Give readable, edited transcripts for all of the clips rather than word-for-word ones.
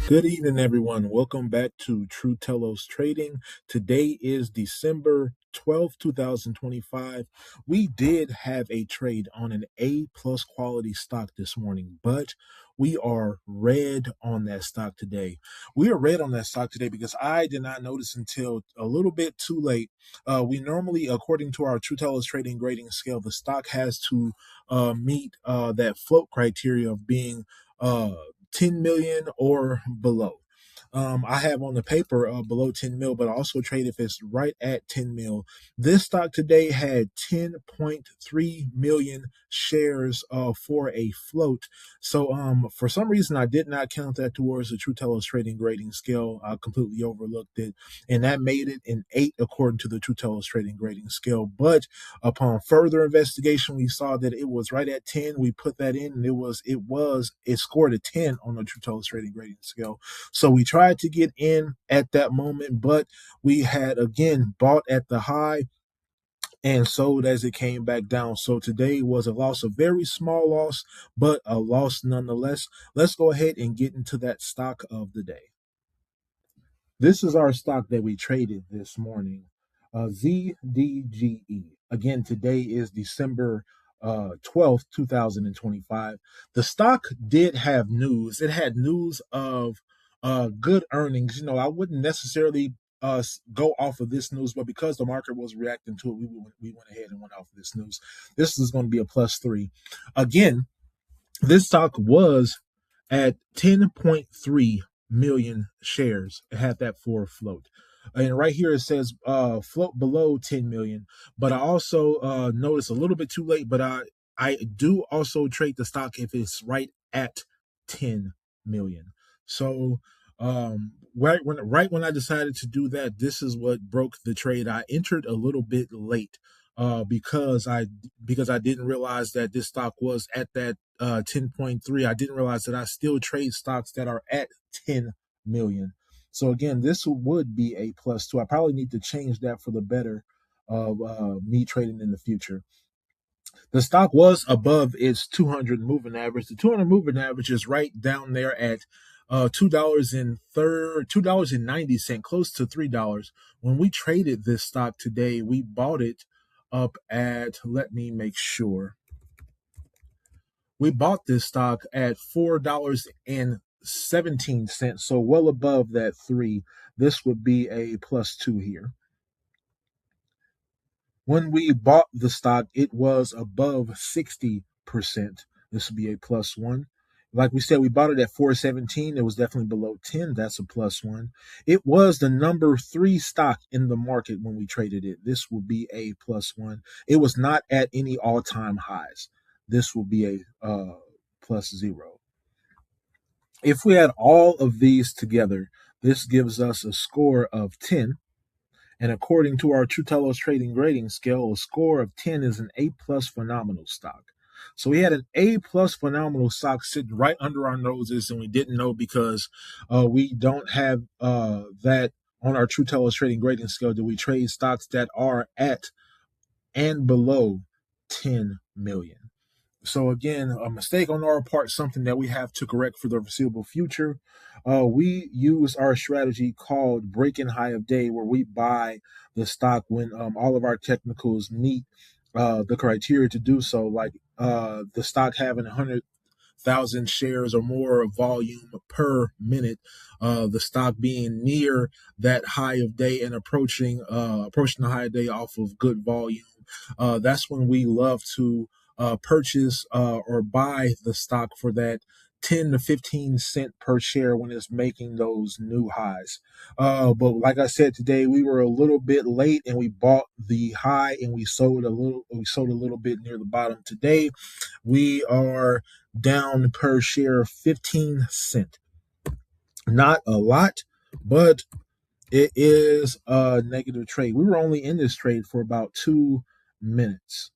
Good evening, everyone. Welcome back to True Telos Trading. Today is December 12th, 2025. We did have a trade on an A plus quality stock this morning, but we are red on that stock today. We are red on that stock today because I did not notice until a little bit too late. We normally, according to our True Telos Trading grading scale, the stock has to meet that float criteria of being 10 million or below. I have on the paper below 10 mil, but I also trade if it's right at 10 mil. This stock today had 10.3 million shares for a float. So for some reason, I did not count that towards the True Telos trading grading scale. I completely overlooked it, and that made it an 8 according to the True Telos trading grading scale. But upon further investigation, we saw that it was right at 10. We put that in, and it scored a 10 on the True Telos trading grading scale. So we tried to get in at that moment, but we had again bought at the high and sold as it came back down. So today was a loss, a very small loss, but a loss nonetheless. Let's go ahead and get into that stock of the day. This is our stock that we traded this morning, ZDGE. Again, today is December 12th, 2025. The stock did have news. It had news of good earnings. I wouldn't necessarily go off of this news, but because the market was reacting to it, we went ahead and went off of this news. This is going to be a +3. Again, this stock was at 10.3 million shares. It had that for a float. And right here it says float below 10 million. But I also noticed a little bit too late, but I do also trade the stock if it's right at 10 million. So right when I decided to do that, this is what broke the trade. I entered a little bit late because I didn't realize that this stock was at that 10.3. I didn't realize that I still trade stocks that are at 10 million. So again, this would be a +2. I probably need to change that for the better of me trading in the future. The stock was above its 200 moving average. The 200 moving average is right down there at $2.90, close to $3. When we traded this stock today, we bought it up at, let me make sure. We bought this stock at $4.17, so well above that 3. This would be a +2 here. When we bought the stock, it was above 60%. This would be a +1. Like we said, we bought it at 417. It was definitely below 10. That's a +1. It was the number 3 stock in the market when we traded it. This will be a +1. It was not at any all-time highs. This will be a +0. If we add all of these together, this gives us a score of 10. And according to our True Telos trading grading scale, a score of 10 is an A+ phenomenal stock. So we had an A+ phenomenal stock sitting right under our noses, and we didn't know because we don't have that on our True Telos trading grading scale. Do we trade stocks that are at and below 10 million? So again, a mistake on our part, something that we have to correct for the foreseeable future. We use our strategy called break-in high of day, where we buy the stock when all of our technicals meet the criteria to do so, like the stock having 100,000 shares or more of volume per minute, the stock being near that high of day and approaching the high of day off of good volume. That's when we love to purchase or buy the stock for that 10 to 15 cent per share when it's making those new highs. But like I said today, we were a little bit late and we bought the high and we sold a little bit near the bottom. Today we are down per share 15 cent. Not a lot, but it is a negative trade. We were only in this trade for about 2 minutes.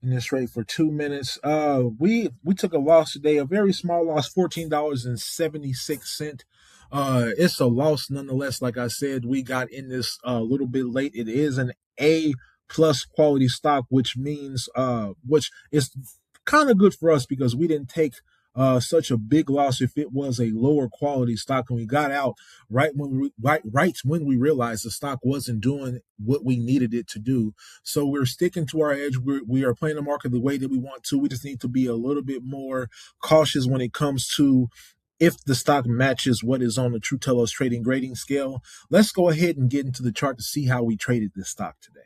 In this trade for 2 minutes. We took a loss today, a very small loss, $14.76. It's a loss nonetheless. Like I said, we got in this a little bit late. It is an A plus quality stock, which means which is kind of good for us because we didn't take such a big loss if it was a lower quality stock, and we got out right when we realized the stock wasn't doing what we needed it to do. So we're sticking to our edge. We are playing the market the way that we want to. We just need to be a little bit more cautious when it comes to if the stock matches what is on the True Telos trading grading scale. Let's go ahead and get into the chart to see how we traded this stock today.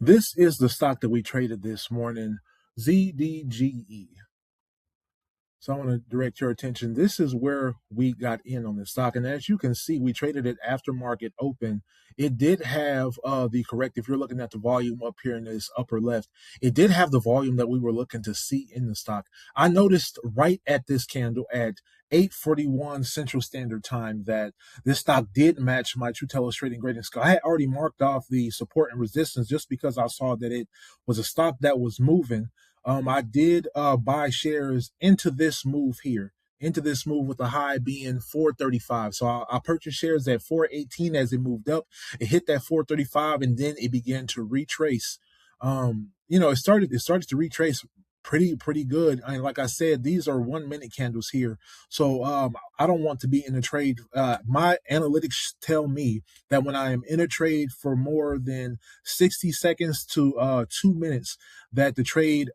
This is the stock that we traded this morning, ZDGE. So I want to direct your attention. This is where we got in on this stock. And as you can see, we traded it after market open. It did have the correct, if you're looking at the volume up here in this upper left, it did have the volume that we were looking to see in the stock. I noticed right at this candle at 8:41 Central Standard Time that this stock did match my True Telos trading grading scale. I had already marked off the support and resistance just because I saw that it was a stock that was moving. I did buy shares into this move here, into this move with the high being 435. So I purchased shares at 418 as it moved up. It hit that 435 and then it began to retrace. It started to retrace pretty good. I mean, like I said, these are 1 minute candles here. So I don't want to be in a trade. My analytics tell me that when I am in a trade for more than 60 seconds to 2 minutes, that the trade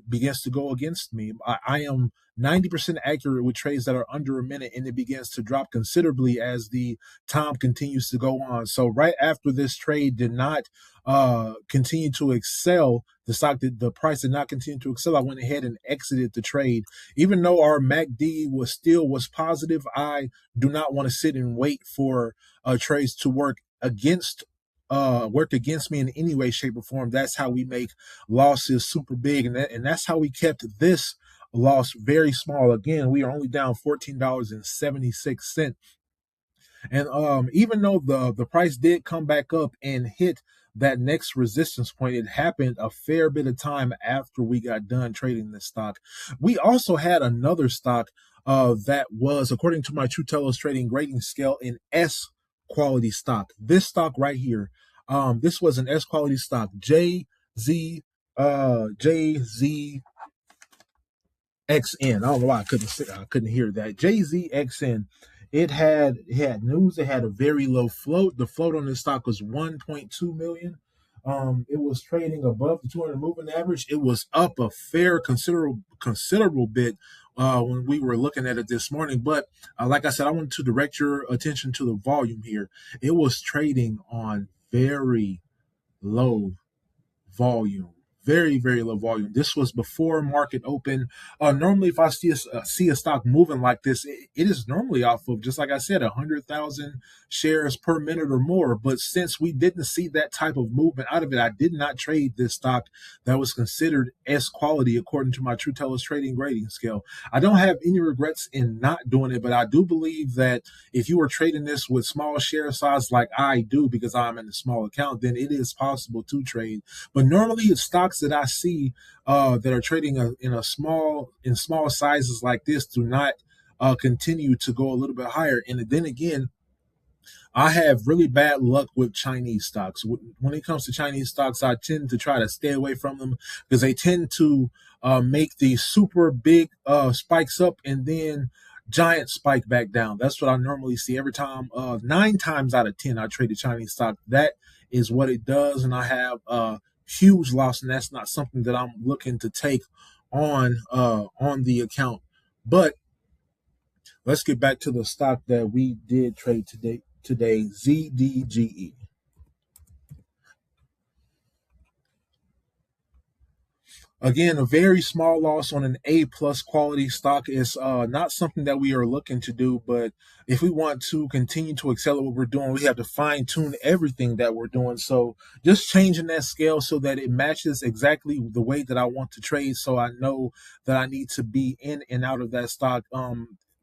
begins to go against me. I am 90% accurate with trades that are under a minute, and it begins to drop considerably as the time continues to go on. So right after this trade did not continue to excel, the price did not continue to excel, I went ahead and exited the trade. Even though our MACD was positive, I do not want to sit and wait for trades to work against me in any way, shape, or form. That's how we make losses super big, and that's how we kept this loss very small. Again, we are only down $14.76. And even though the price did come back up and hit that next resistance point, it happened a fair bit of time after we got done trading this stock. We also had another stock that was, according to my True Telos trading grading scale, an S quality stock. This stock right here, this was an S quality stock, JZXN. I don't know why I couldn't hear that. JZXN. It had news. It had a very low float. The float on this stock was 1.2 million. It was trading above the 200 moving average. It was up a fair considerable bit when we were looking at it this morning. But like I said, I wanted to direct your attention to the volume here. It was trading on very low volume, very low volume. This was before market open. Normally if I see a stock moving like this, it is normally off of, just like I said, 100,000 shares per minute or more. But since we didn't see that type of movement out of it, I did not trade this stock that was considered S quality according to my True Telos trading grading scale. I don't have any regrets in not doing it, but I do believe that if you were trading this with small share size like I do, because I'm in a small account, then it is possible to trade. But normally it's stocks that I see that are trading in small sizes like this do not continue to go a little bit higher. And then again, I have really bad luck with Chinese stocks. When it comes to Chinese stocks, I tend to try to stay away from them because they tend to make these super big spikes up and then giant spike back down. That's what I normally see every time. 9 times out of 10, I trade a Chinese stock. That is what it does, and I have huge loss, and that's not something that I'm looking to take on the account. But let's get back to the stock that we did trade today, ZDGE. Again, a very small loss on an A plus quality stock is not something that we are looking to do. But if we want to continue to excel at what we're doing, we have to fine tune everything that we're doing. So just changing that scale so that it matches exactly the way that I want to trade. So I know that I need to be in and out of that stock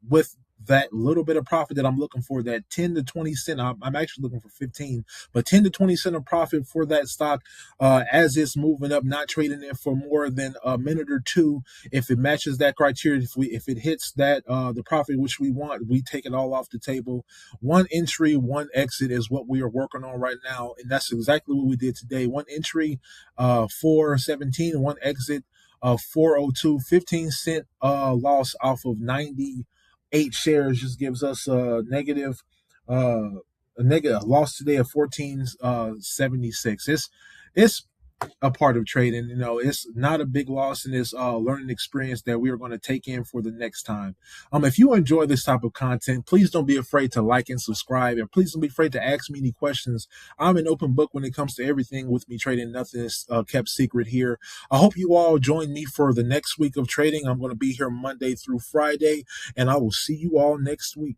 with that little bit of profit that I'm looking for, that 10 to 20 cent. I'm actually looking for 15, but 10 to 20 cent of profit for that stock as it's moving up, not trading it for more than a minute or two. If it matches that criteria, if it hits that the profit which we want, we take it all off the table. One entry, one exit is what we are working on right now, and that's exactly what we did today. One entry, 417, one exit, 402, 15-cent loss off of 98 shares just gives us uh, a negative loss today of 1476. It's a part of trading. You know, it's not a big loss, and it's learning experience that we are going to take in for the next time. If you enjoy this type of content, please don't be afraid to like and subscribe, and please don't be afraid to ask me any questions. I'm an open book when it comes to everything with me trading. Nothing is kept secret here. I hope you all join me for the next week of trading. I'm going to be here Monday through Friday, and I will see you all next week.